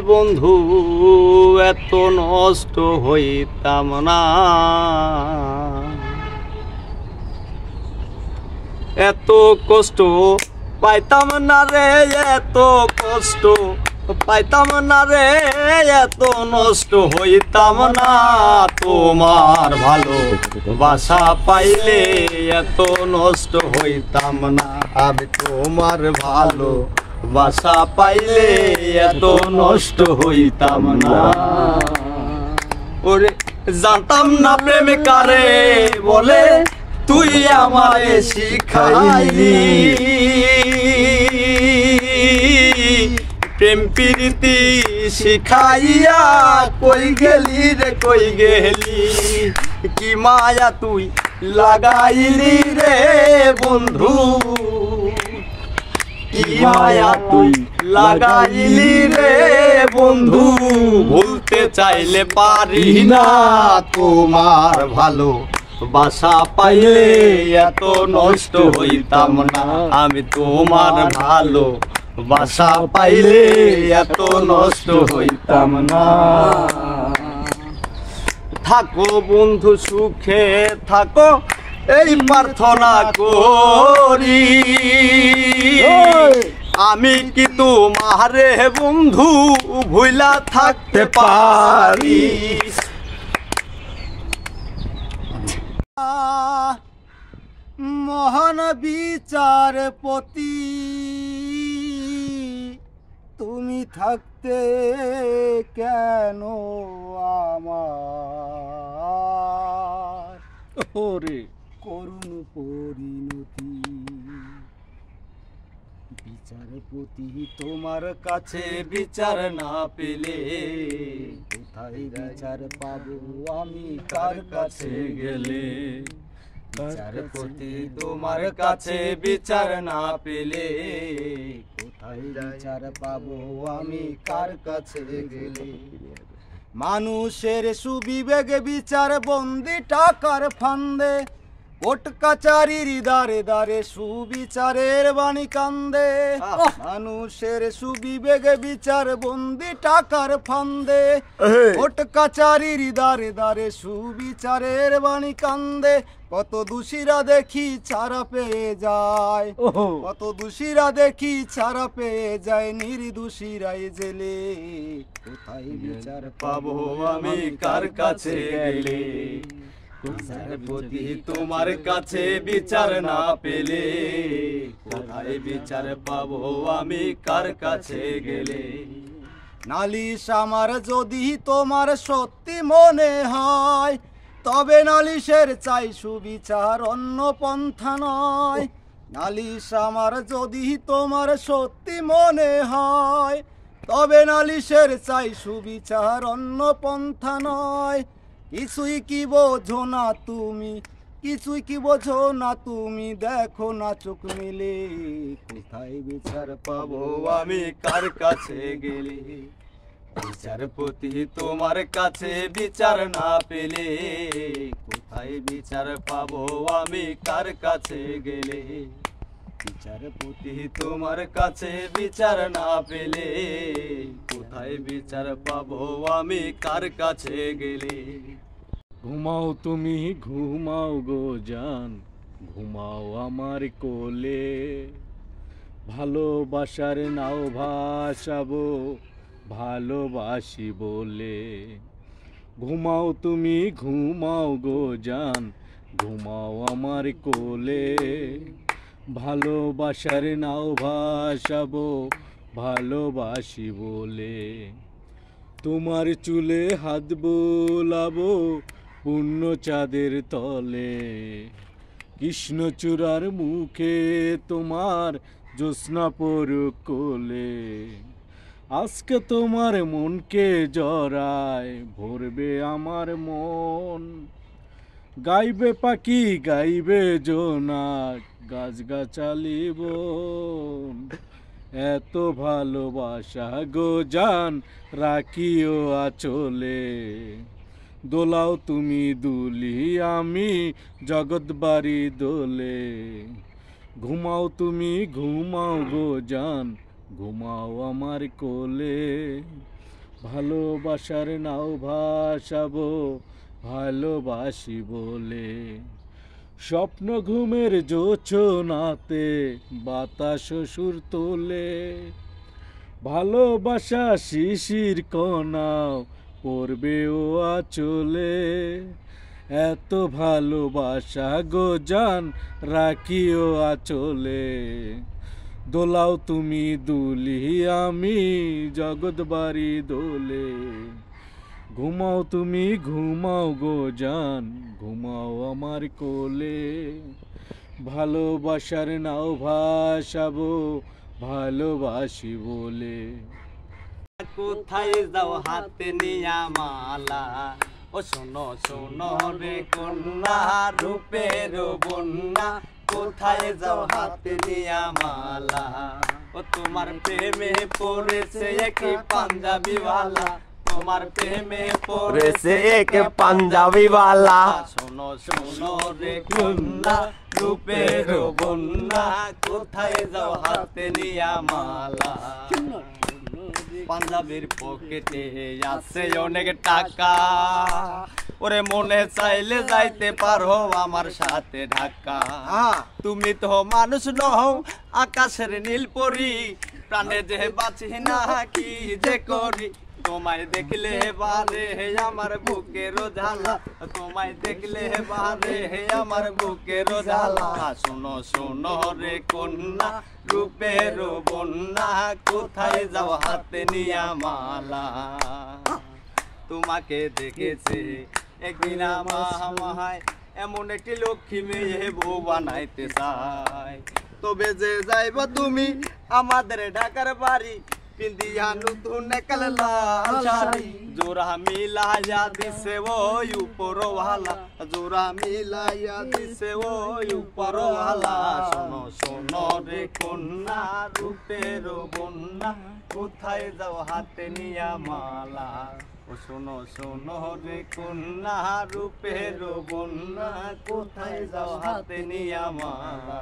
বন্ধু এত নষ্ট হইতাম না, এত কষ্ট পাইতাম না রে, এত কষ্ট পাইতাম না রে, এত নষ্ট হইতাম না। তোমার ভালো বাসা পাইলে এত নষ্ট হইতাম না, আমি তোমার ভালো বাসা পাইলে এত নষ্ট হইতাম না। ওরে জানতাম না প্রেম কারে বলে, তুই আমারে শিখাইলি। প্রেম প্রীতি শিখাইয়া কই গেলি রে, কই গেলি? কি মায়া তুই লাগাইলি রে বন্ধু, কি মায়া তুই লাগাইলি রে বন্ধু। ভুলতে চাইলে পারি না, তোমার ভালো বাসা পাইলে এত নষ্ট হইতাম না, আমি তোমার ভালো বাসা পাইলে এত নষ্ট হইতাম না। থাকো বন্ধু সুখে থাকো, এই প্রার্থনা করি। আমি কি তোমারে বন্ধু ভুলা থাকতে পারি? মহান বিচারপতি তুমি থাকতে কেন আমার ওরে করুণ পরিণতি? বিচারপতি তোমার কাছে বিচার না পেলে কোথায় বিচার পাবো আমি, কার কাছে গেলে? বিচারপতি তোমার কাছে বিচার না পেলে কোথায় বিচার পাবো আমি, কার কাছে গেলে? মানুষের সুবিবেক বিচার বন্দি টাকার ফান্দে, কোর্ট কাচারির দারে দারে সুবিচারের বাণী কান্দে। মানুষের সুবিবেক বিচার বন্দি টাকার ফান্দে, কোর্ট কাচারির দারে দারে সুবিচারের বাণী কান্দে। কত দোষীরা দেখি ছাড়া পেয়ে যায়, কত দোষীরা দেখি ছাড়া পেয়ে যায়, নির্দোষীরাই জেলে। কোথায় বিচার পাবো আমি, কার কাছে গেলে? বিচারপতি তোমার কাছে বিচার না পেলে কোথায় বিচার পাবো আমি, কার কাছে গেলে? নালিশ আমার যদি তোমার সত্যি মনে হয়, তবে নালিশের চাই সুবিচার, অন্য পন্থা নয়। নালিশ আমার যদি তোমার সত্যি মনে হয়, তবে নালিশের চাই সুবিচার, অন্য পন্থা নয়। কিছুই কি বোঝো না তুমি, কিছুই কি বোঝো না তুমি, দেখো না চোখ মেলে। কোথায় বিচার পাবো আমি, কার কাছে গেলে? বিচারপতি তোমার কাছে বিচার না পেলে কোথায় বিচার পাবো আমি, কার কাছে গেলে? বিচারপতি তোমার কাছে বিচার না পেলে কোথায় বিচার পাবো আমি, কার কাছে গেলে? ঘুমাও তুমি ঘুমাও গো জান, ঘুমাও আমার কোলে, ভালোবাসার নাও ভাসাবো ভালোবাসি বলে। ঘুমাও তুমি ঘুমাও গো জান, ঘুমাও আমার কোলে, ভালোবাসার নাও ভাসাবো ভালোবাসি বলে। তোমার চুলে হাত বোলাবো পূর্ণ চাঁদের তলে, কৃষ্ণচূড়ার মুখে তোমার জ্যোৎস্না পড়ুক কোলে। আজকে তোমার মনকে জড়ায় ভরবে আমার মন, গাইবে পাখি গাইবে জোনাক গাছগাছালি বন। এত ভালোবাসা গো জান রাখিও আঁচলে, দোলাও তুমি দুলি আমি জগৎ বাড়ি দোলে। ঘুমাও তুমি ঘুমাও গো জান, ঘুমাও আমার কোলে। ভালোবাসার নাও ভাসাবো ভালোবাসি বলে, স্বপ্ন ঘুমের জোছনাতে বাতাস সুর তোলে। ভালোবাসা শিশির কণাও পড়বে ও আঁচলে, এত ভালোবাসা গো জান রাখিও আঁচলে। দোলাও তুমি দুলি আমি জগৎ বাড়ি দোলে, ঘুমাও তুমি ঘুমাও গো জান ঘুমাও আমার কোলে। ভালোবাসার নাও ভাসাবো ভালোবাসি বলে। কোথায় যাও হাতে নিয়া মালা, ও শোনো শোনো রে কন্যা রূপের বন্যা, কোথায় যাও হাতে নিয়া মালা। ও তোমার প্রেমে পড়েছে এক পাঞ্জাবি ওয়ালা, তোমার প্রেমে পড়েছে এক পাঞ্জাবি ওয়ালা। শোনো শোনো রে কন্যা রূপের বন্যা, কোথায় যাও হাতে নিয়া মালা। পাঞ্জাবির পকেটে আছে অনেক টাকা, ওরে মনে চাইলে যাইতে পারো আমার সাথে ঢাকা। তুমি তো মানুষ নও আকাশের নীল পরি, প্রাণে যে বাঁচি না কি যে করি। তোমায় দেখলে বারে আমার বুকের জ্বালা, তোমায় দেখলে বারে আমার বুকের জ্বালা। শোনো শোনো রে কন্যা রূপের বন্যা, কোথায় যাও হাতে নিয়া মালা। তোমাকে দেখেছে একদিন আমায় এমন একটি লক্ষ্মী মেয়ে বউ বানাইতে চাই। তবে যে যাইবা তুমি আমাদের ঢাকার বাড়ি, পিন্দিয়া নতুন কাল লাল শাড়ি। জোড়া মিলাইয়া দিছে ওই উপরওয়ালা, জোড়া মিলাইয়া দিছে ওই উপরওয়ালা। শোনো শোনো রে কন্যা রূপের বন্যা, কোথায় যাও হাতে নিয়া মালা। ও শোনো শোনো রে কন্যা রূপের বন্যা, কোথায় যাও হাতে নিয়া মালা।